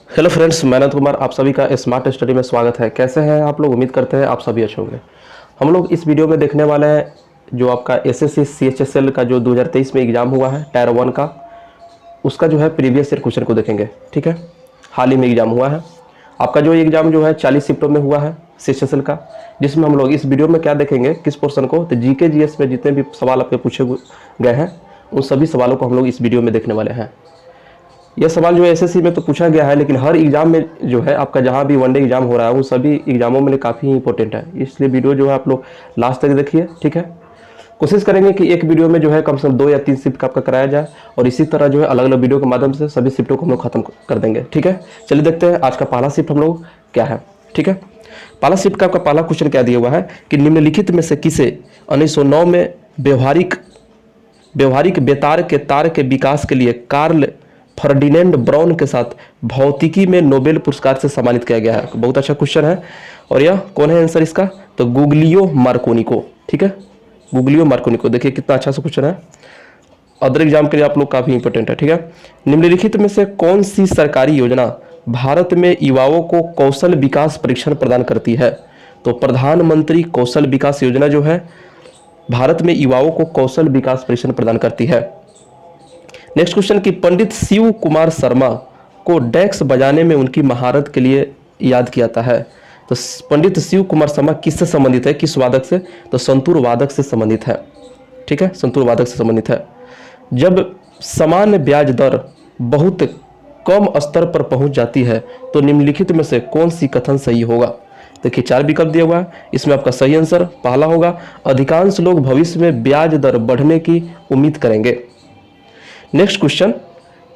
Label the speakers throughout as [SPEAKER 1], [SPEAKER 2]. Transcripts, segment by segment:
[SPEAKER 1] Hello friends, मैं अनंत कुमार आप सभी का स्मार्ट स्टडी में स्वागत है। कैसे हैं आप लोग? उम्मीद करते हैं आप सभी अच्छे होंगे। हम लोग इस वीडियो में देखने वाले हैं जो आपका एसएससी सीएचएसएल का जो 2023 में एग्जाम हुआ है टायर 1 का, उसका जो है प्रीवियस ईयर क्वेश्चन को देखेंगे। ठीक है, हाल ही में एग्जाम हुआ है आपका। जो एग्जाम जो है 40 शिफ्टों में हुआ है सीएचएसएल का, जिसमें हम लोग इस वीडियो में क्या देखेंगे, किस पोर्शन को, तो जीके जीएस में जितने भी सवाल आपके पूछे गए हैं उन सभी सवालों को हम लोग इस वीडियो में देखने वाले हैं। यह सवाल जो है एसएससी में तो पूछा गया है, लेकिन हर एग्जाम में जो है आपका जहां भी वनडे एग्जाम हो रहा है वो सभी एग्जामों में काफ़ी इंपॉर्टेंट है, इसलिए वीडियो जो है आप लोग लास्ट तक देखिए। ठीक है, कोशिश करेंगे कि एक वीडियो में जो है कम से कम 2 या 3 शिफ्ट का आपका कराया जाए, और इसी तरह जो है अलग अलग वीडियो के माध्यम से सभी शिफ्टों को हम लोग खत्म कर देंगे। ठीक है, चलिए देखते हैं आज का पहला शिफ्ट हम लोग क्या है। ठीक है, पहला शिफ्ट का आपका पहला क्वेश्चन क्या दिया हुआ है कि निम्नलिखित में से किसे 1909 में व्यवहारिक बेतार के तार के विकास के लिए कार्ल फर्डिनेंड ब्राउन के साथ भौतिकी में नोबेल पुरस्कार से सम्मानित किया गया है। बहुत अच्छा क्वेश्चन है, और यह कौन है आंसर इसका, तो गुग्लियो मार्कोनी को। ठीक है, गुग्लियो मार्कोनी को। देखिए कितना अच्छा सा क्वेश्चन है, अदर एग्जाम के लिए आप लोग काफी इंपॉर्टेंट है। ठीक है, निम्नलिखित में से कौन सी सरकारी योजना भारत में युवाओं को कौशल विकास प्रशिक्षण प्रदान करती है, तो प्रधानमंत्री कौशल विकास योजना जो है भारत में युवाओं को कौशल विकास प्रशिक्षण प्रदान करती है। नेक्स्ट क्वेश्चन कि पंडित शिव कुमार शर्मा को डेक्स बजाने में उनकी महारत के लिए याद किया जाता है, तो पंडित शिव कुमार शर्मा किससे संबंधित है, किस वादक से, तो संतूर वादक से संबंधित है। ठीक है, संतूर वादक से संबंधित है। जब सामान्य ब्याज दर बहुत कम स्तर पर पहुंच जाती है तो निम्नलिखित में से कौन सी कथन सही होगा। देखिए 4 विकल्प दिया हुआ है, इसमें आपका सही आंसर पहला होगा, अधिकांश लोग भविष्य में ब्याज दर बढ़ने की उम्मीद करेंगे। नेक्स्ट क्वेश्चन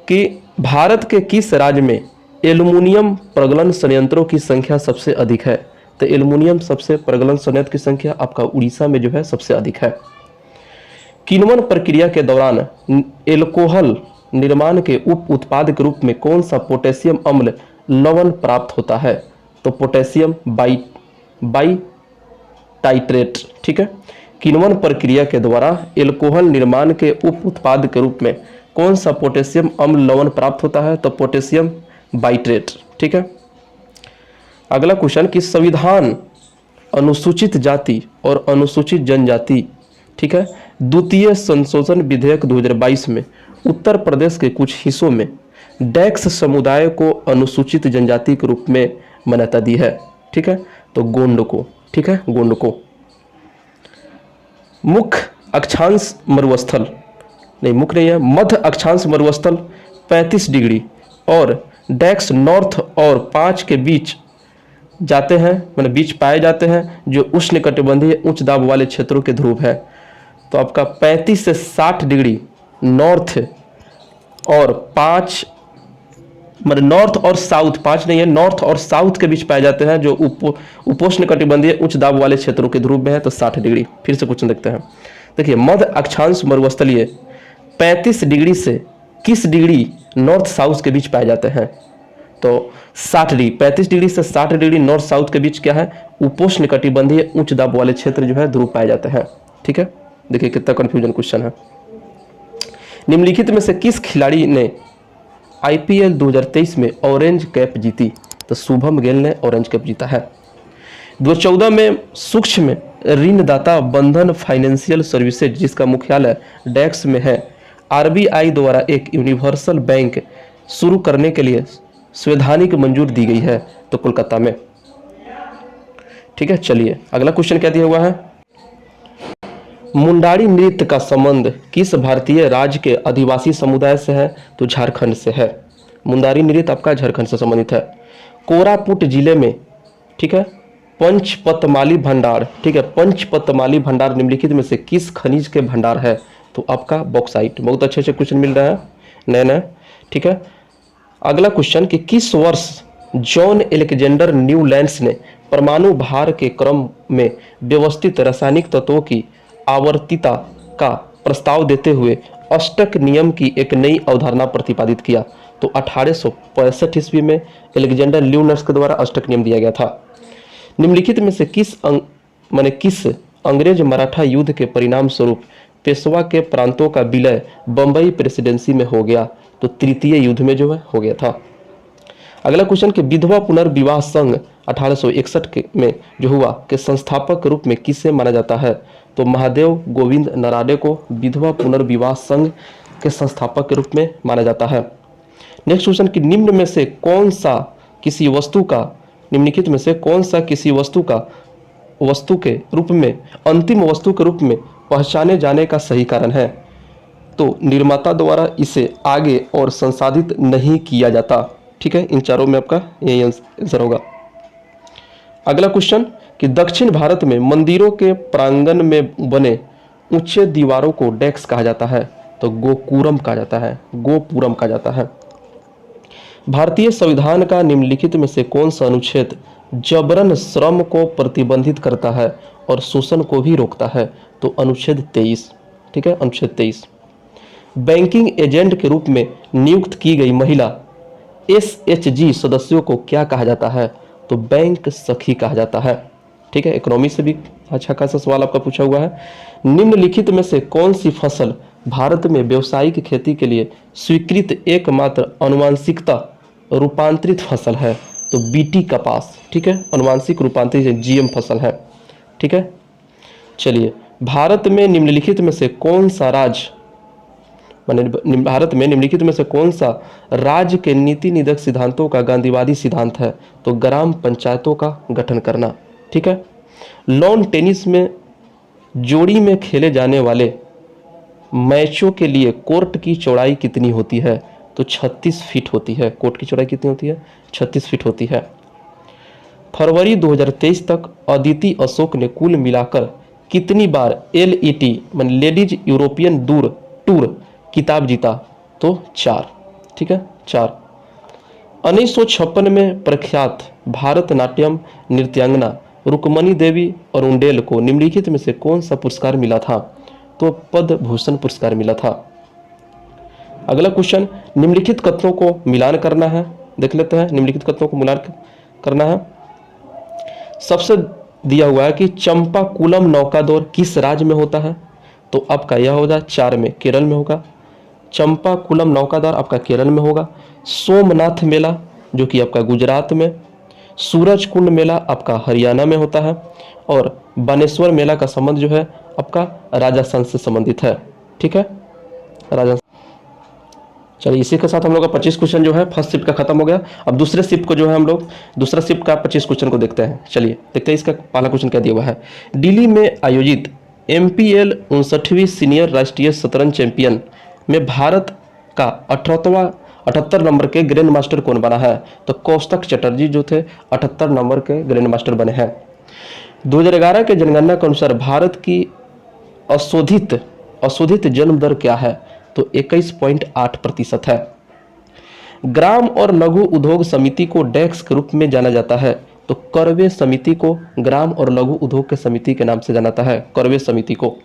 [SPEAKER 1] कि भारत के किस राज्य में एल्युमिनियम प्रगलन संयंत्रों की संख्या सबसे अधिक है, तो एल्युमिनियम सबसे प्रगलन संयंत्र की संख्या आपका उड़ीसा में जो है सबसे अधिक है। किण्वन प्रक्रिया के दौरान एल्कोहल निर्माण के उप उत्पाद के रूप में कौन सा पोटेशियम अम्ल लवण प्राप्त होता है, तो पोटेशियम बाई टाइट्रेट। ठीक है, किण्वन प्रक्रिया के द्वारा एल्कोहल निर्माण के उप उत्पाद के रूप में कौन सा पोटेशियम अम्ल लवण प्राप्त होता है, तो पोटेशियम बाइट्रेट। ठीक है, अगला क्वेश्चन कि संविधान अनुसूचित जाति और अनुसूचित जनजाति, ठीक है, द्वितीय संशोधन विधेयक 2022 में उत्तर प्रदेश के कुछ हिस्सों में डेक्स समुदाय को अनुसूचित जनजाति के रूप में मान्यता दी है। ठीक है, तो गोंड को। ठीक है, गोंड को। मुख्य अक्षांश मरुस्थल नहीं, मुख्य नहीं है, मध्य अक्षांश मरुस्थल 35 डिग्री और डेक्स नॉर्थ और 5 के बीच जाते हैं, मतलब बीच पाए जाते हैं, जो उष्णकटिबंधीय उच्च दाब वाले क्षेत्रों के ध्रुव है। तो आपका 35 से 60 डिग्री नॉर्थ और 5, मतलब नॉर्थ और साउथ, 5 नहीं है, नॉर्थ और साउथ के बीच पाए जाते हैं, जो उपोष्ण कटिबंधीय उच्च दाब वाले क्षेत्रों के ध्रुव में है, तो 60 डिग्री। फिर से क्वेश्चन देखते हैं। देखिए मध्य अक्षांश मरुस्थलीय 35 डिग्री से किस डिग्री नॉर्थ साउथ के बीच पाए जाते हैं, तो 60 डिग्री। 35 डिग्री से 60 डिग्री नॉर्थ साउथ के बीच क्या है, उपोष्ण कटिबंधीय उच्च दाब वाले क्षेत्र जो है ध्रुव पाए जाते हैं। ठीक है, देखिए कितना कंफ्यूजन क्वेश्चन है। निम्नलिखित में से किस खिलाड़ी ने आईपीएल 2023 में ऑरेंज कैप जीती, तो शुभम गिल ने ऑरेंज कैप जीता है। 2014 में सूक्ष्म ऋणदाता बंधन फाइनेंशियल सर्विसेज, जिसका मुख्यालय डेक्स में है, आरबीआई द्वारा एक यूनिवर्सल बैंक शुरू करने के लिए संवैधानिक मंजूरी दी गई है, तो कोलकाता में। ठीक है, चलिए अगला क्वेश्चन क्या दिया हुआ है, मुंडारी नृत्य का संबंध किस भारतीय राज्य के आदिवासी समुदाय से है, तो झारखंड से है। मुंडारी नृत्य आपका झारखंड से संबंधित है। कोरापुट जिले में, ठीक है, पंचपतमाली भंडार, ठीक है, पंचपतमाली भंडार निम्नलिखित में से किस खनिज के भंडार है, तो आपका बॉक्साइट। बहुत अच्छे अच्छे क्वेश्चन मिल रहे हैं नए नए। ठीक है, अगला क्वेश्चन कि किस वर्ष जॉन एलेक्जेंडर न्यूलैंड्स ने परमाणु भार के क्रम में व्यवस्थित रासायनिक तत्वों की आवर्तिता का प्रस्ताव देते हुए अष्टक नियम की एक नई अवधारणा प्रतिपादित किया, तो 1865 ईस्वी में एलेक्जेंडर न्यूलैंड्स के द्वारा अष्टक नियम दिया गया था। निम्नलिखित में से किस अंग्रेज मराठा युद्ध के परिणाम स्वरूप पेशवा के प्रांतों का विलय बंबई प्रेसिडेंसी में हो गया, तो तृतीय युद्ध में जो है हो गया था। अगला क्वेश्चन कि विधवा पुनर्विवाह संघ 1861 में जो हुआ के संस्थापक के रूप में किसे माना जाता है? तो महादेव गोविंद नरादे को विधवा पुनर्विवाह संघ के संस्थापक के रूप में माना जाता है। नेक्स्ट क्वेश्चन कि निम्न में से कौन सा किसी वस्तु का निम्नलिखित में से कौन सा किसी वस्तु के रूप में अंतिम वस्तु के रूप में पहचाने जाने का सही कारण है? तो निर्माता द्वारा इसे आगे और संसाधित नहीं किया जाता। ठीक है, इन चारों में आपका यही आंसर होगा। अगला क्वेश्चन कि दक्षिण भारत में मंदिरों के प्रांगण में बने ऊंचे दीवारों को डेक्स कहा जाता है? तो गोपुरम कहा जाता है, गोपुरम कहा जाता है। भारतीय संविधान का निम्नलिखित में से कौन सा अनुच्छेद जबरन श्रम को प्रतिबंधित करता है और शोषण को भी रोकता है? तो अनुच्छेद 23। ठीक है, अनुच्छेद 23। बैंकिंग एजेंट के रूप में नियुक्त की गई महिला SHG सदस्यों को क्या कहा जाता है? तो बैंक सखी कहा जाता है। ठीक है, इकोनॉमी से भी अच्छा खासा सवाल आपका पूछा हुआ है। निम्नलिखित में से कौन सी फसल भारत में व्यावसायिक खेती के लिए स्वीकृत एकमात्र अनुवांशिकता रूपांतरित फसल है? तो BT कपास। ठीक है, अनुवांशिक रूपांतरित GM फसल है। ठीक है, चलिए, भारत में निम्नलिखित में से कौन सा भारत में निम्नलिखित में से कौन सा राज्य के नीति निधक सिद्धांतों का गांधीवादी सिद्धांत है? तो ग्राम पंचायतों का गठन करना। ठीक है, लॉन टेनिस में जोड़ी में खेले जाने वाले मैचों के लिए कोर्ट की चौड़ाई कितनी होती है? तो 36 फीट होती है। कोर्ट की चौड़ाई कितनी होती है? 36 फीट होती है। फरवरी 2023 तक अदिति अशोक ने कुल मिलाकर कितनी बार LET लेडीज यूरोपियन टूर किताब जीता? तो 4। ठीक है, 4। 1956 में प्रख्यात भारतनाट्यम नृत्यांगना रुक्मणी देवी अरुंडेल को निम्नलिखित में से कौन सा पुरस्कार मिला था? तो पद्म भूषण पुरस्कार मिला था। अगला क्वेश्चन, निम्नलिखित कथनों को मिलान करना है। देख लेते हैं, निम्नलिखित कथनों को मिलान करना है। सबसे दिया हुआ है कि चंपाकुलम नौका दौर किस राज्य में होता है? तो आपका यह होगा 4 में, केरल में होगा। चंपाकुलम नौकादौर आपका केरल में होगा। सोमनाथ मेला जो कि आपका गुजरात में। सूरज कुंड मेला आपका हरियाणा में होता है। और बानेश्वर मेला का संबंध जो है आपका राजस्थान से संबंधित है। ठीक है, राजस्थान। चलिए, इसी के साथ हम लोग का 25 क्वेश्चन जो है फर्स्ट शिफ्ट का खत्म हो गया। अब दूसरे शिफ्ट को जो है हम लोग दूसरा शिफ्ट का 25 क्वेश्चन को देखते हैं। चलिए देखते हैं इसका पहला क्वेश्चन क्या दिया हुआ है। दिल्ली में आयोजित MPL 59वीं सीनियर राष्ट्रीय शतरंज चैंपियन में भारत का 78 नंबर के ग्रैंड मास्टर कौन बना है? तो कौस्तुभ चटर्जी जो थे 78 नंबर के ग्रैंड मास्टर बने हैं। 2011 के जनगणना के अनुसार भारत की अशोधित जन्म दर क्या है? तो 21.8% है। ग्राम और लघु उद्योग समिति को डेक्स के रूप में जाना जाता है। तो करवे समिति को ग्राम और लघु उद्योग के समिति के नाम से जाना जाता है, करवे समिति को।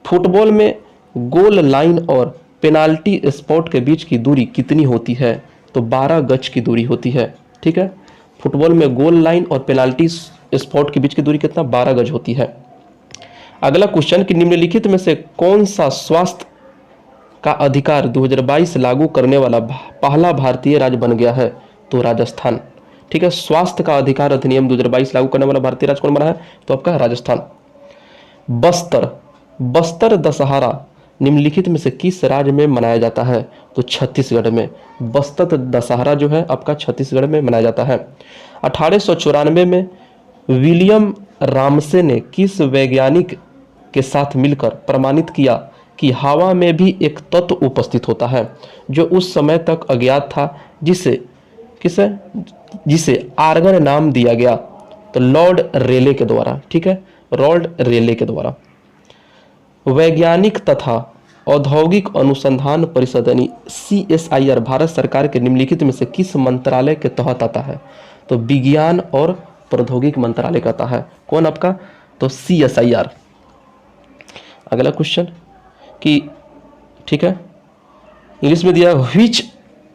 [SPEAKER 1] फुटबॉल में गोल लाइन और पेनाल्टी स्पॉट के बीच की दूरी कितनी होती है? तो 12 गज की दूरी होती है। ठीक है, फुटबॉल में गोल लाइन और पेनाल्टी स्पॉट के बीच की दूरी कितना? 12 गज होती है। अगला क्वेश्चन कि निम्नलिखित में से कौन सा स्वास्थ्य का अधिकार 2022 लागू करने वाला पहला भारतीय राज्य बन गया है? तो राजस्थान। ठीक है, स्वास्थ्य का अधिनियम 2022 लागू करने वाला भारतीय राज्य कौन बना है? तो आपका राजस्थान। बस्तर दशहरा निम्नलिखित में से किस राज्य में मनाया जाता है? तो छत्तीसगढ़ में। बस्तर दशहरा जो है आपका छत्तीसगढ़ में मनाया जाता है। 1894 में विलियम रामसे ने किस वैज्ञानिक के साथ मिलकर प्रमाणित किया कि हवा में भी एक तत्व उपस्थित होता है जो उस समय तक अज्ञात था, जिसे आर्गन नाम दिया गया? तो लॉर्ड रेले के द्वारा। ठीक है, लॉर्ड रेले के द्वारा। वैज्ञानिक तथा औद्योगिक अनुसंधान परिषद यानी CSIR भारत सरकार के निम्नलिखित में से किस मंत्रालय के तहत आता है? तो विज्ञान और प्रौद्योगिक मंत्रालय का आता है। कौन आपका? तो CSIR। अगला क्वेश्चन कि ठीक है, इंग्लिश में दिया which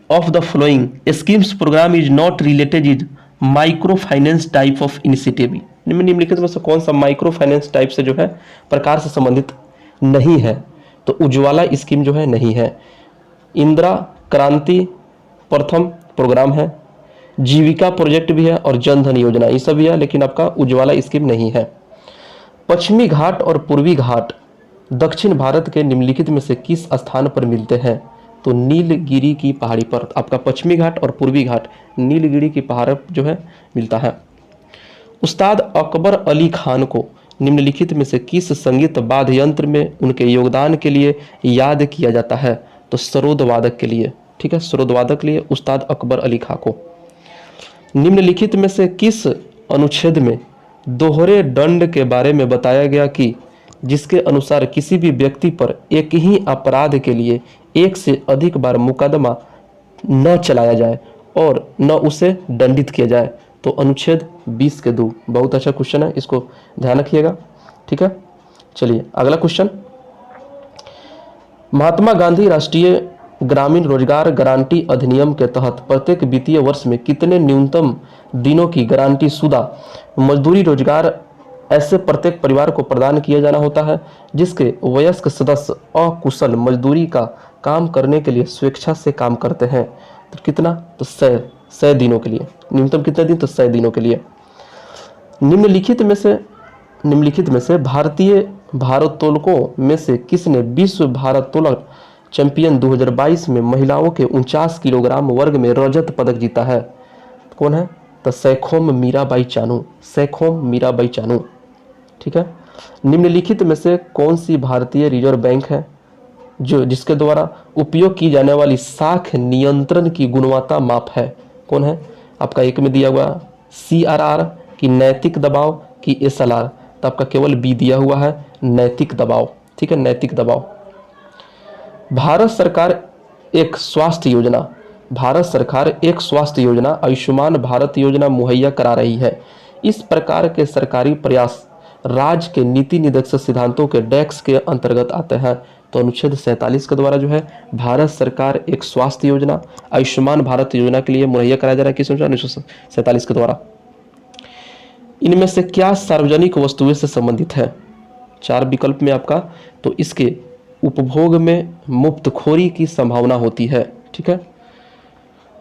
[SPEAKER 1] of the following schemes program is not related is micro finance type of initiative? निम्नलिखित में से कौन सा माइक्रो फाइनेंस टाइप से जो है प्रकार से संबंधित नहीं है? तो उज्ज्वला स्कीम जो है नहीं है। इंदिरा क्रांति प्रथम प्रोग्राम है। जीविका प्रोजेक्ट भी है और जन धन योजना, ये सब भी है, लेकिन आपका उज्ज्वला स्कीम नहीं है। पश्चिमी घाट और पूर्वी घाट दक्षिण भारत के निम्नलिखित में से किस स्थान पर मिलते हैं? तो नीलगिरी की पहाड़ी पर। आपका पश्चिमी घाट और पूर्वी घाट नीलगिरी की पहाड़ पर जो है मिलता है। उस्ताद अकबर अली खान को निम्नलिखित में से किस संगीत वाद्य यंत्र में उनके योगदान के लिए याद किया जाता है? तो सरोद वादक के लिए, ठीक है, सरोद वादक के लिए उस्ताद अकबर अली खान को। निम्नलिखित में से किस अनुच्छेद में दोहरे दंड के बारे में बताया गया कि जिसके अनुसार किसी भी व्यक्ति पर एक ही अपराध के लिए एक से अधिक बार मुकदमा न चलाया जाए और न उसे दंडित किया जाए? तो अनुच्छेद 20 के 2। बहुत अच्छा क्वेश्चन है, इसको ध्यान रखिएगा, ठीक है। चलिए अगला क्वेश्चन, महात्मा गांधी राष्ट्रीय ग्रामीण रोजगार गारंटी अधिनियम के तहत प्रत्येक वित्तीय वर्ष में कितने न्यूनतम दिनों की गारंटी शुदा मजदूरी रोजगार ऐसे प्रत्येक परिवार को प्रदान किया जाना होता है जिसके वयस्क सदस्य अकुशल मजदूरी का काम करने के लिए स्वेच्छा से काम करते हैं? तो कितना? तो 100 दिनों के लिए। न्यूनतम कितने दिन? तो 100 दिनों के लिए। निम्नलिखित में से भारतीय भारोत्तोलकों में से किसने विश्व भारोत्तोलन चैंपियन 2022 में महिलाओं के 49 किलोग्राम वर्ग में रजत पदक जीता है? कौन है? तो सैखोम मीराबाई चानू, सैखोम मीराबाई चानू, ठीक है। निम्नलिखित में से कौन सी भारतीय रिजर्व बैंक है जिसके द्वारा उपयोग की जाने वाली साख नियंत्रण की गुणवत्ता माप है? कौन है? आपका एक में दिया हुआ CRR की नैतिक दबाव की SLR, तो आपका केवल बी दिया हुआ है नैतिक दबाव, ठीक है, नैतिक दबाव। भारत सरकार एक स्वास्थ्य योजना आयुष्मान भारत योजना मुहैया करा रही है। इस प्रकार के सरकारी प्रयास राज्य के नीति निर्देशक सिद्धांतों के डेस्क के अंतर्गत आते हैं। तो अनुच्छेद 47 के द्वारा जो है भारत सरकार एक स्वास्थ्य योजना आयुष्मान भारत योजना के लिए मुहैया कराया जा रहा है। किस अनुच्छेद? 1947 के द्वारा। इनमें से क्या सार्वजनिक वस्तुओं से संबंधित है? 4 विकल्प में आपका, तो इसके उपभोग में मुफ्तखोरी की संभावना होती है, ठीक है।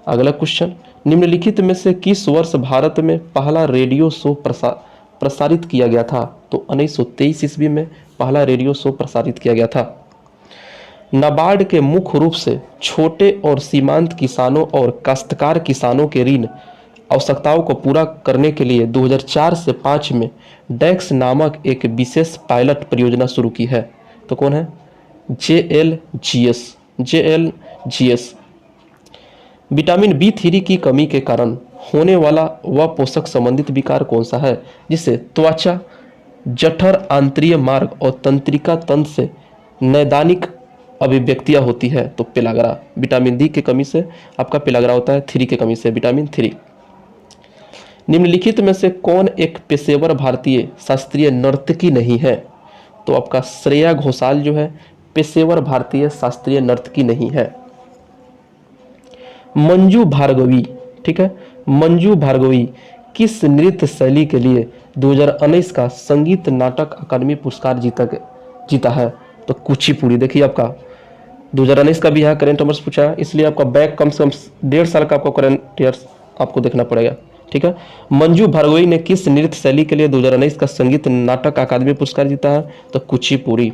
[SPEAKER 1] अगला क्वेश्चन, निम्नलिखित में से किस वर्ष भारत में पहला रेडियो शो प्रसारित किया गया था? तो 1923 ईस्वी में पहला रेडियो शो प्रसारित किया गया था। नाबार्ड के मुख्य रूप से छोटे और सीमांत किसानों और काश्तकार किसानों के ऋण आवश्यकताओं को पूरा करने के लिए 2004 से 5 में डेक्स नामक एक विशेष पायलट परियोजना शुरू की है। तो कौन है? JLGS। विटामिन B3 की कमी के कारण होने वाला वह पोषक संबंधित विकार कौन सा है जिससे त्वचा, जठर, आंतरिक मार्ग और तंत्रिका तंत्र से नैदानिक अभिव्यक्तियां होती है? तो पेलाग्रा। विटामिन D की कमी से आपका पेलाग्रा होता है, 3 की कमी से विटामिन 3। निम्नलिखित में से कौन एक पेशेवर भारतीय शास्त्रीय नर्तकी नहीं है? तो आपका श्रेया घोषाल जो है पेशेवर भारतीय शास्त्रीय नर्तकी नहीं है। मंजू भार्गवी, ठीक है, मंजू भार्गवी किस नृत्य शैली के लिए 2019 का संगीत नाटक अकादमी पुरस्कार जीता है? तो कुचिपुड़ी। देखिए आपका 2019 का भी यहाँ करेंट अफेयर्स पूछा है, इसलिए आपका बैक कम से कम 1.5 साल का आपको करेंट अफेयर्स आपको देखना पड़ेगा, ठीक है। मंजू भार्गवी ने किस नृत्य शैली के लिए 2019 का संगीत नाटक अकादमी पुरस्कार जीता है? तो कुचिपुड़ी।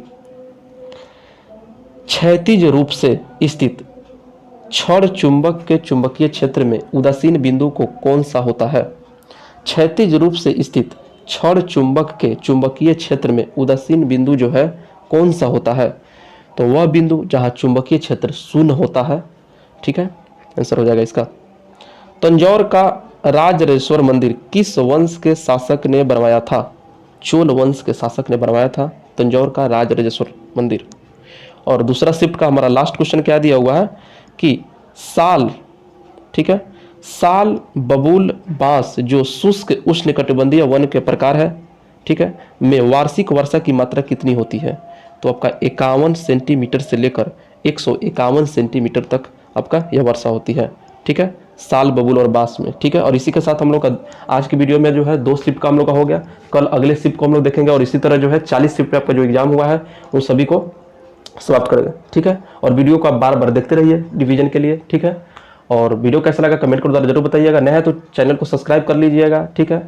[SPEAKER 1] क्षैतिज रूप से स्थित क्षण चुंबक के चुंबकीय क्षेत्र में उदासीन बिंदु को कौन सा होता है? क्षैतिज रूप से स्थित क्षण चुंबक के चुंबकीय क्षेत्र में उदासीन बिंदु जो है कौन सा होता है? तो वह बिंदु जहां चुंबकीय क्षेत्र शून्य होता है, ठीक है, आंसर हो जाएगा इसका। तंजौर का राजराजेश्वर मंदिर किस वंश के शासक ने बनवाया था? चोल वंश के शासक ने बनवाया था तंजौर का राजराजेश्वर मंदिर। और दूसरा शिफ्ट का हमारा लास्ट क्वेश्चन क्या दिया हुआ है कि साल, ठीक है, साल बबूल बांस जो शुष्क उष्णकटिबंधीय वन के प्रकार है, ठीक है, में वार्षिक वर्षा की मात्रा कितनी होती है? तो आपका 51 सेंटीमीटर से लेकर 151 सेंटीमीटर तक आपका यह वर्षा होती है, ठीक है, साल बबूल और बांस में, ठीक है। और इसी के साथ हम लोग का आज की वीडियो में जो है 2 शिफ्ट का हम लोग का हो गया। कल अगले शिफ्ट को हम लोग देखेंगे और इसी तरह जो है 40 शिफ्ट पे आपका जो एग्जाम हुआ है उन सभी को समाप्त करेंगे, ठीक है। और वीडियो को आप बार बार देखते रहिए रिवीजन के लिए, ठीक है। और वीडियो कैसा लगा कमेंट कर द्वारा जरूर बताइएगा। नया है तो चैनल को सब्सक्राइब कर लीजिएगा, ठीक है।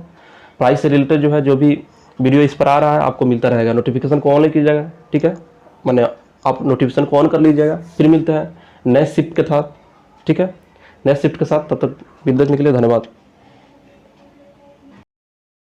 [SPEAKER 1] पढ़ाई से रिलेटेड जो है जो भी वीडियो इस पर आ रहा है आपको मिलता रहेगा। नोटिफिकेशन को ऑन कीजिएगा, ठीक है, मैंने आप नोटिफिकेशन को ऑन कर लीजिएगा। फिर मिलते हैं नए शिफ्ट के साथ, ठीक है, नए शिफ्ट के साथ। तब तक वीडियो देखने के लिए धन्यवाद।